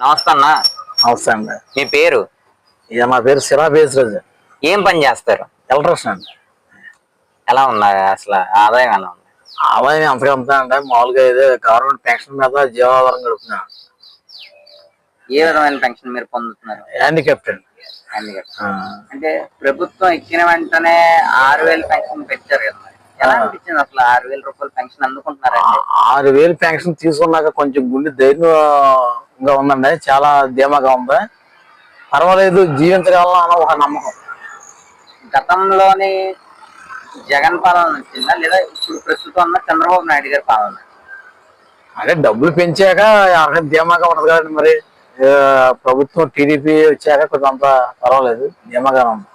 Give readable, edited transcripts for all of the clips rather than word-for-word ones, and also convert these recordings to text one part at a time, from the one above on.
నమస్తే అన్న. నమస్తే అండి. మీ పేరు? నా పేరు సిరా బేస్రాజు. ఏం పని చేస్తారు? ఎలక్ట్రీషియన్ అండి. ఎలా ఉంది అసలు ఆదాయం ఎలా ఉంది? ఆదాయం ఎంతకంతా అంటే మామూలుగా ఇదే గవర్నమెంట్ పెన్షన్ మీద జీవాధారం గడుపుతున్నాను. ఏ విధమైన పెన్షన్ మీరు పొందుతున్నారు? హ్యాండిక్యాప్ట్ అండి. అంటే ప్రభుత్వం ఎక్కిన వెంటనే 6,000 పెన్షన్ పెట్టారు కదా, ఎలా అనిపించింది అసలు 6,000 రూపాయలు పెన్షన్ అందుకుంటున్నారండి? 6,000 పెన్షన్ తీసుకున్నాక కొంచెం గుండె ధైర్యంగా ఉందండి. చాలా ధీమాగా ఉంది. పర్వాలేదు, జీవించగలను అన్న ఒక నమ్మకం. గతంలోని జగన్ పాలన వచ్చిందా లేదా ఇప్పుడు ప్రస్తుతం ఉన్న చంద్రబాబు నాయుడు గారి పాలన? అదే డబ్బులు పెంచాక ధీమాగా ఉండదు కదండి. మరి ప్రభుత్వం టీడీపీ వచ్చాక కొంత పర్వాలేదు, ధీమాగా ఉంది.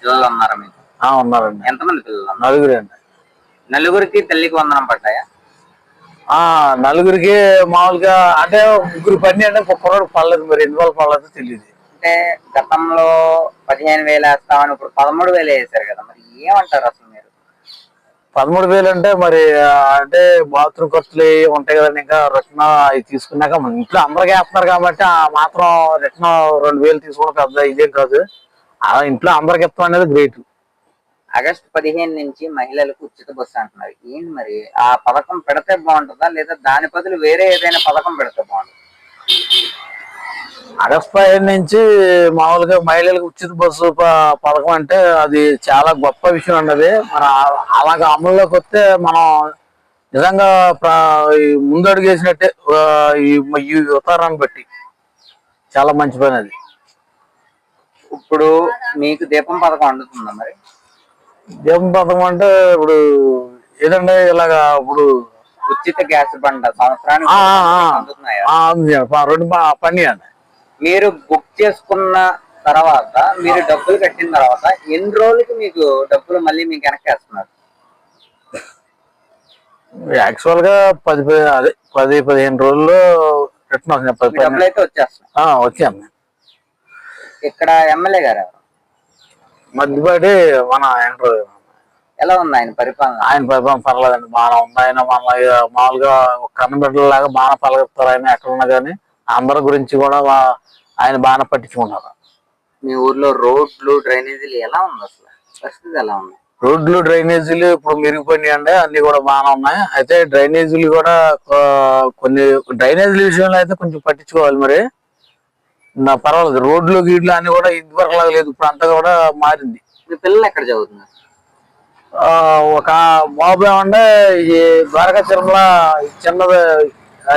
పిల్లలు ఉన్నారా మీకు? ఉన్నారండి. ఎంతమంది పిల్లలు? నలుగురు అండి. నలుగురికి తల్లికి వందనం పడ్డాయా? నలుగురికి మామూలుగా అంటే ముగ్గురు పని అంటే కుక్కరోడు పడలేదు. మరి ఎందువల్ల పడలేదు తెలియదు. అంటే గతంలో 15,000 వేస్తామని ఇప్పుడు 13,000 వేసారు కదా, మరి ఏమంటారు అసలు మీరు? 13,000 అంటే మరి అంటే బాత్రూమ్ ఖర్చులు ఉంటాయి కదండి. ఇంకా రిటర్న్ అవి తీసుకున్నాక ఇంట్లో అందరికి వేస్తున్నారు కాబట్టి ఆ మాత్రం రిటర్న్ 2,000 తీసుకోవడం పెద్ద ఇదేం కాదు. ఇంట్లో అందరికి ఇస్తాం అనేది గ్రేట్. ఆగస్టు 15 నుంచి మహిళలకు ఉచిత బస్సు అంటున్నారు. ఏంటి మరి ఆ పథకం పెడితే బాగుంటుందా లేదా దాని బదులు వేరే ఏదైనా పథకం పెడితే బాగుంటుంది? ఆగస్టు 15 నుంచి మామూలుగా మహిళలకు ఉచిత బస్సు పథకం అంటే అది చాలా గొప్ప విషయం అన్నది. మన అలాగ అమల్లోకి వస్తే మనం నిజంగా ముందడుగు వేసినట్టే. ఈ ఉత్తరాన్ని బట్టి చాలా మంచి పని అది. ఇప్పుడు మీకు దీపం పథకం అందుతుందా? మరి దీపం పథకం అంటే ఇప్పుడు ఏదంటే ఇలాగా ఇప్పుడు ఉచిత గ్యాస్ బండ సంవత్సరానికి రెండు పని అండి. మీరు బుక్ చేసుకున్న తర్వాత మీరు డబ్బులు కట్టిన తర్వాత ఎన్ని రోజులకి మీకు డబ్బులు మళ్ళీ మీకు వెనక్కి వేస్తున్నారు? యాక్చువల్ గా 10-15 రోజుల్లో రిటర్న్ వస్తుంది. డబ్బులు అయితే వచ్చేస్తున్నాయి. వచ్చాను. ఇక్కడ ఎమ్మెల్యే గారు ఎవరు? మధ్యపాటి మన ఎలా ఉంది ఆయన పరిపాలన? ఆయన పరిపాలన పర్లేదండి, బాగా ఉంది. ఆయన మామూలుగా కన్నబిడ్డలాగా బాగా పలగొస్తారు. ఆయన ఎక్కడున్నా కానీ అందరి గురించి కూడా ఆయన బాగా పట్టించుకున్నారు. మీ ఊర్లో రోడ్లు డ్రైనేజీలు ఎలా ఉంది అసలు పరిస్థితి ఎలా ఉంది? రోడ్లు డ్రైనేజీలు ఇప్పుడు మెరుగుపోయినాయి అండి, అన్ని కూడా బాగానే ఉన్నాయి. అయితే డ్రైనేజీలు కూడా కొన్ని డ్రైనేజీల విషయంలో అయితే కొంచెం పట్టించుకోవాలి. మరి పర్వాలేదు, రోడ్లు గీడ్లు అన్ని కూడా ఇదివరకు లాగా లేదు, ఇప్పుడు అంతా కూడా మారింది. మీ పిల్లలు ఎక్కడ చదువుతున్నారు? ఒక బాబు ఏమంటే ఈ ద్వారకా తిరుమల చిన్నది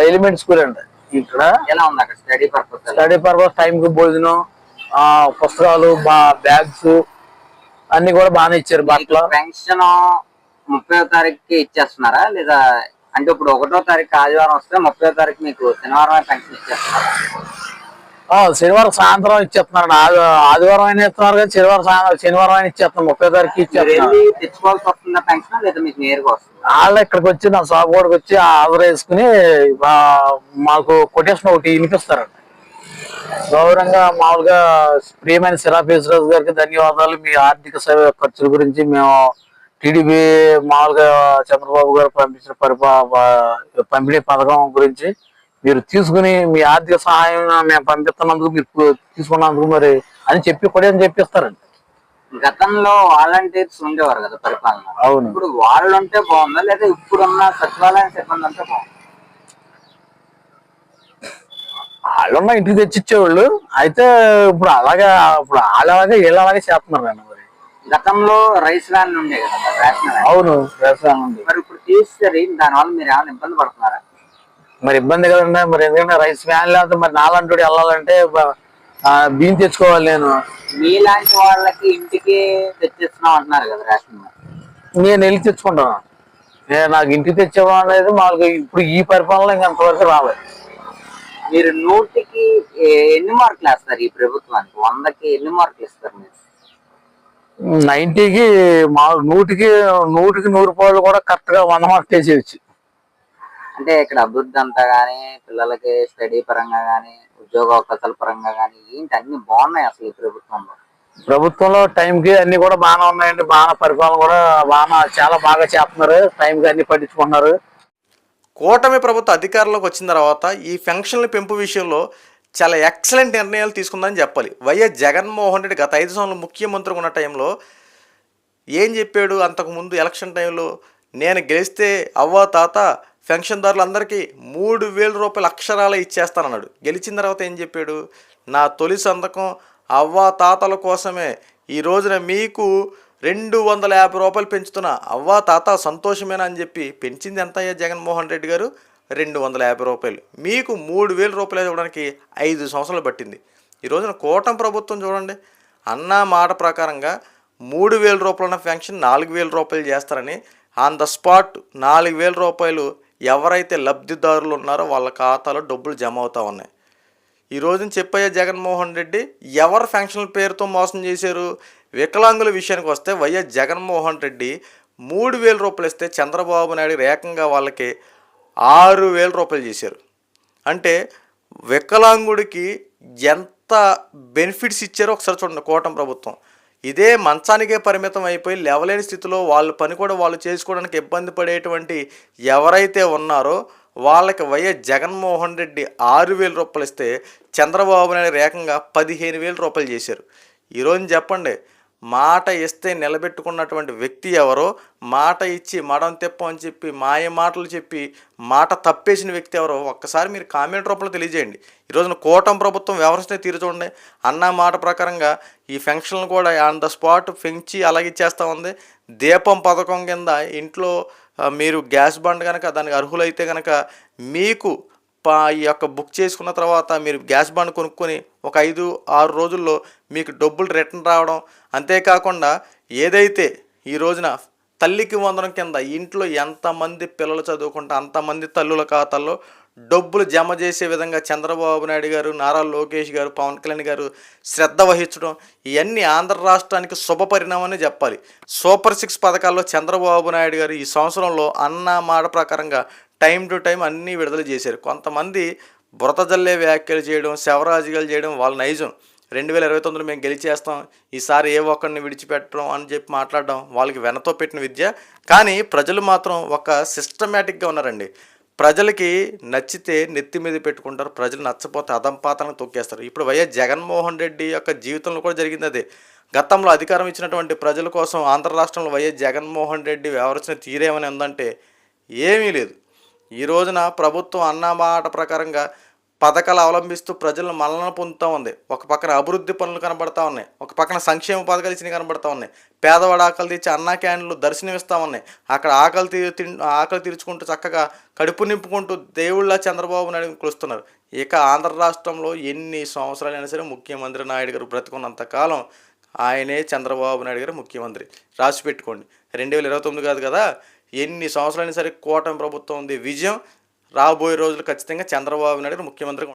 ఎలిమెంట్ స్కూల్ అండి. ఇక్కడ ఎలా ఉంది అక్కడ స్టడీ పర్పస్ టైం కి భోజనం, పుస్తకాలు, బ్యాగ్స్ అన్ని కూడా బాగానే ఇచ్చారు. బట్టలు పెన్షన్ 30వ తారీఖుకి ఇచ్చేస్తున్నారా లేదా? అంటే ఇప్పుడు 1వ తారీఖు ఆదివారం వస్తే 30వ తారీఖు మీకు శనివారం పెన్షన్ ఇచ్చేస్తున్నారా? శనివారం సాయంత్రం ఇచ్చేస్తున్నారు. ఆదివారం అయినా ఇస్తున్నారు కానీ శనివారం అయినా ఇచ్చేస్తున్నాం. 30వ తారీఖు ఇచ్చేస్తున్నారు. తెచ్చుకోవాల్సి వస్తుందా పెన్షన్ లేదా మీకు నేరుగా వస్తుంది? వాళ్ళు ఇక్కడికి వచ్చి నా షాప్ కూడా వచ్చి ఆర్డర్ వేసుకుని మాకు కొటేషన్ ఒకటి వినిపిస్తారండి. గౌరవంగా మామూలుగా ప్రియమైన సిరా బేస్రాజు గారికి ధన్యవాదాలు. మీ ఆర్థిక సేవ ఖర్చుల గురించి మేము టీడీపీ మామూలుగా చంద్రబాబు గారు పంపించిన పంపిణీ పథకం గురించి మీరు తీసుకుని మీ ఆర్థిక సహాయం మేము పంపిస్తున్నందుకు, మీరు తీసుకున్నందుకు మరి అని చెప్పిస్తారండి. గతంలో వాలంటీర్స్ ఉండేవారు కదా పరిపాలన. అవును. ఇప్పుడు వాళ్ళు ఉంటే బాగుందా లేదా ఇప్పుడున్న సచివాలయం సిబ్బంది అంటే బాగుంది? వాళ్ళున్న ఇంటికి తెచ్చిచ్చేవాళ్ళు. అయితే ఇప్పుడు వాళ్ళలాగే వీళ్ళలాగే చేస్తున్నారు అండి. మరి గతంలో రైస్ వ్యాన్ ఉండే కదా రేషన్. అవును, రైస్ వ్యాన్ ఉంది. మరి ఇప్పుడు తీసేది దానివల్ల మీరు ఏమైనా ఇబ్బంది పడుతున్నారా? మరి ఇబ్బంది కదండి. మరి ఎందుకంటే రైస్ వ్యాన్ లేకపోతే మరి నాలంటోడు వెళ్ళాలంటే బియ్యం తెచ్చుకోవాలి. నేను మీలాంటి వాళ్ళకి ఇంటికి తెచ్చిస్తున్నాం అంటున్నారు కదా రేషన్. నేను వెళ్ళి తెచ్చుకుంటాను. నాకు ఇంటికి తెచ్చేవా అనేది మాకు ఇప్పుడు ఈ పరిపాలన ఇంకా అంతవరకు రాలేదు. మీరు 100కి ఎన్ని మార్కులు వేస్తారు ఈ ప్రభుత్వానికి? 100కి ఎన్ని మార్కులు ఇస్తారు మీరు? 90కి 100కి 100 రూపాయలు కూడా కరెక్ట్ గా 100 మార్కులు వేసేయచ్చు. అంటే ఇక్కడ అభివృద్ధి అంతా గానీ, పిల్లలకి స్టడీ పరంగా గానీ, ఉద్యోగ అవకాశాల పరంగా గానీ ఏంటి అన్ని బాగున్నాయి అసలు ఈ ప్రభుత్వంలో టైంకి అన్ని కూడా బాగానే ఉన్నాయండి. బాగా పరిపాలన కూడా చాలా బాగా చేస్తున్నారు. టైంకి అన్ని పట్టించుకుంటున్నారు. కూటమి ప్రభుత్వ అధికారంలోకి వచ్చిన తర్వాత ఈ పెన్షన్ల పెంపు విషయంలో చాలా ఎక్సలెంట్ నిర్ణయాలు తీసుకుందని చెప్పాలి. వైఎస్ జగన్మోహన్ రెడ్డి గత 5 సంవత్సరాలు ముఖ్యమంత్రిగా ఉన్న టైంలో ఏం చెప్పాడు? అంతకుముందు ఎలక్షన్ టైంలో నేను గెలిస్తే అవ్వ తాత పెన్షన్దారులందరికీ 3,000 రూపాయలు అక్షరాలే ఇచ్చేస్తానన్నాడు. గెలిచిన తర్వాత ఏం చెప్పాడు? నా తొలి సంతకం అవ్వ తాతల కోసమే, ఈ రోజున మీకు 250 రూపాయలు పెంచుతున్నా, అవ్వ తాత సంతోషమేనా అని చెప్పి పెంచింది ఎంత అయ్యా జగన్మోహన్ రెడ్డి గారు? 250 రూపాయలు. మీకు 3,000 రూపాయలు ఇవ్వడానికి 5 సంవత్సరాలు పట్టింది. ఈ రోజున కూటమి ప్రభుత్వం చూడండి, అన్న మాట ప్రకారంగా 3,000 రూపాయల పెన్షన్ 4,000 రూపాయలు చేస్తారని ఆన్ ద స్పాట్ 4,000 రూపాయలు ఎవరైతే లబ్ధిదారులు ఉన్నారో వాళ్ళ ఖాతాలో డబ్బులు జమ అవుతా ఉన్నాయి. ఈ రోజున చెప్పయ్యా జగన్మోహన్ రెడ్డి ఎవరు పెన్షన్ల పేరుతో మోసం చేశారు? వికలాంగుల విషయానికి వస్తే వైఎస్ జగన్మోహన్ రెడ్డి 3,000 రూపాయలు ఇస్తే చంద్రబాబు నాయుడు ఏకంగా వాళ్ళకి 6,000 రూపాయలు చేశారు. అంటే వికలాంగుడికి ఎంత బెనిఫిట్స్ ఇచ్చారో ఒకసారి చూడండి కూటమి ప్రభుత్వం. ఇదే మంచానికే పరిమితం అయిపోయి లేవలేని స్థితిలో వాళ్ళ పని కూడా వాళ్ళు చేసుకోవడానికి ఇబ్బంది పడేటువంటి ఎవరైతే ఉన్నారో వాళ్ళకి వైఎస్ జగన్మోహన్ రెడ్డి 6,000 రూపాయలు ఇస్తే చంద్రబాబు నాయుడు ఏకంగా 15,000 రూపాయలు చేశారు. ఈరోజు చెప్పండి, మాట ఇస్తే నిలబెట్టుకున్నటువంటి వ్యక్తి ఎవరో, మాట ఇచ్చి మడం తెప్పని చెప్పి మాయ మాటలు చెప్పి మాట తప్పేసిన వ్యక్తి ఎవరో ఒక్కసారి మీరు కామెంట్ రూపంలో తెలియజేయండి. ఈరోజున కూటమి ప్రభుత్వం వ్యవస్థనే తీరు చూడండి. అన్న మాట ప్రకారంగా ఈ ఫంక్షన్లు కూడా ఆన్ ద స్పాట్ పెంచి అలాగే ఇచ్చేస్తూ ఉంది. దీపం పథకం కింద ఇంట్లో మీరు గ్యాస్ బండ్ కనుక దానికి అర్హులైతే కనుక మీకు ఈ యొక్క బుక్ చేసుకున్న తర్వాత మీరు గ్యాస్ బండ్ కొనుక్కొని ఒక 5-6 రోజుల్లో మీకు డబ్బులు రిటర్న్ రావడం. అంతేకాకుండా ఏదైతే ఈ రోజున తల్లికి వందనం కింద ఇంట్లో ఎంతమంది పిల్లలు చదువుకుంటే అంతమంది తల్లుల ఖాతాల్లో డబ్బులు జమ చేసే విధంగా చంద్రబాబు నాయుడు గారు, నారా లోకేష్ గారు, పవన్ కళ్యాణ్ గారు శ్రద్ధ వహించడం, ఇవన్నీ ఆంధ్ర రాష్ట్రానికి శుభ పరిణామని చెప్పాలి. సూపర్ 6 పథకాల్లో చంద్రబాబు నాయుడు గారు ఈ సంవత్సరంలో అన్న మాట ప్రకారంగా టైం టు టైం అన్నీ విడుదల చేశారు. కొంతమంది బురద జల్లే వ్యాఖ్యలు చేయడం, శవరాజుగాలు చేయడం వాళ్ళ నైజం. 2029 మేము గెలిచేస్తాం, ఈసారి ఏ ఒక్కరిని విడిచిపెట్టడం అని చెప్పి మాట్లాడడం వాళ్ళకి వెనతో పెట్టిన విద్య. కానీ ప్రజలు మాత్రం ఒక సిస్టమేటిక్గా ఉన్నారండి. ప్రజలకి నచ్చితే నెత్తి మీద పెట్టుకుంటారు, ప్రజలు నచ్చపోతే అదంపాతాలను తొక్కేస్తారు. ఇప్పుడు వైఎస్ జగన్మోహన్ రెడ్డి యొక్క జీవితంలో కూడా జరిగింది అదే. గతంలో అధికారం ఇచ్చినటువంటి ప్రజల కోసం ఆంధ్ర రాష్ట్రంలో వైఎస్ జగన్మోహన్ రెడ్డి వ్యవహరించిన తీరేమని ఉందంటే ఏమీ లేదు. ఈ రోజున ప్రభుత్వం అన్నమాట ప్రకారంగా పథకాలు అవలంబిస్తూ ప్రజలను మల్లన పొందుతూ ఉంది. ఒక పక్కన అభివృద్ధి పనులు కనబడతా ఉన్నాయి, ఒక పక్కన సంక్షేమ పథకాలు ఇచ్చినవి కనబడతా ఉన్నాయి. పేదవాడు ఆకలి తీర్చి అన్నా క్యాండిల్లు దర్శనమిస్తూ ఉన్నాయి. అక్కడ ఆకలి తీర్చుకుంటూ చక్కగా కడుపు నింపుకుంటూ దేవుళ్ళ చంద్రబాబు నాయుడు కొలుస్తున్నారు. ఇక ఆంధ్ర రాష్ట్రంలో ఎన్ని సంవత్సరాలైనా సరే ముఖ్యమంత్రి నాయుడు గారు బ్రతుకున్నంతకాలం ఆయనే చంద్రబాబు నాయుడు గారు ముఖ్యమంత్రి. రాసి పెట్టుకోండి, 2029 కాదు కదా, ఎన్ని సంవత్సరాలైనా సరే కూటమి ప్రభుత్వం ఉంది. విజయం రాబోయే రోజులు ఖచ్చితంగా చంద్రబాబు నాయుడు ముఖ్యమంత్రిగా